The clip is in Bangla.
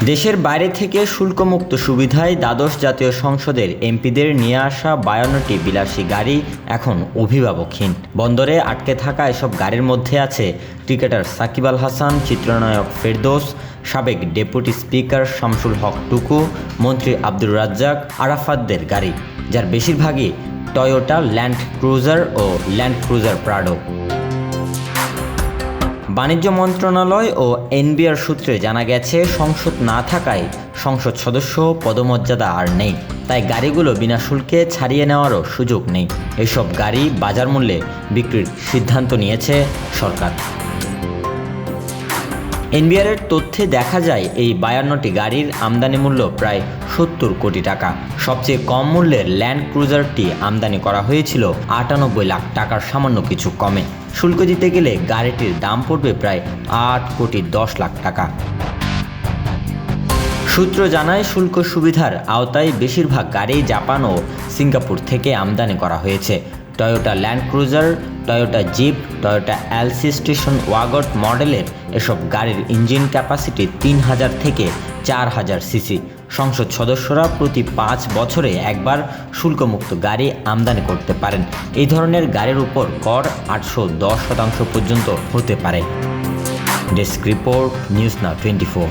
দেশের বাইরে থেকে শুল্কমুক্ত সুবিধায় দ্বাদশ জাতীয় সংসদের এমপিদের নিয়ে আসা 52টি বিলাসী গাড়ি এখন অভিভাবকহীন। বন্দরে আটকে থাকা এসব গাড়ির মধ্যে আছে ক্রিকেটার সাকিব আল হাসান, চিত্রনায়ক ফেরদৌস, সাবেক ডেপুটি স্পিকার শামসুল হক টুকু, মন্ত্রী আব্দুর রাজ্জাক, আরাফাতদের গাড়ি, যার বেশিরভাগই টয়োটা ল্যান্ড ক্রুজার ও ল্যান্ড ক্রুজার প্রাডো। বাণিজ্য মন্ত্রণালয় ও এনবিআর সূত্রে জানা গেছে, সংসদ না থাকায় সংসদ সদস্য পদমর্যাদা আর নেই, তাই গাড়িগুলো বিনা শুল্কে ছাড়িয়ে নেওয়ারও সুযোগ নেই। এসব গাড়ি বাজার মূল্যে বিক্রির সিদ্ধান্ত নিয়েছে সরকার। এনবিআরের তথ্যে দেখা যায়, এই 52টি গাড়ির আমদানি মূল্য প্রায় 70 কোটি টাকা। সবচেয়ে কম মূল্যের ল্যান্ড ক্রুজারটি আমদানি করা হয়েছিল 98 লাখ টাকার সামান্য কিছু কমে। শুল্ক দিতে গেলে গাড়িটির দাম পড়বে প্রায় 8 কোটি 10 লাখ টাকা। সূত্র জানায়, শুল্ক সুবিধার আওতায় বেশিরভাগ গাড়ি জাপান ও সিঙ্গাপুর থেকে আমদানি করা হয়েছে। Toyota Land Cruiser, Toyota jeep, Toyota LC station wagon মডেলের এসব গাড়ির ইঞ্জিন ক্যাপাসিটি 3000 থেকে 4000 সিসি। সংসদ সদস্যরা প্রতি 5 বছরে একবার শুল্কমুক্ত গাড়ি আমদানি করতে পারেন। এই ধরনের গাড়ির উপর কর 810% পর্যন্ত হতে পারে। Desk report, news now 24।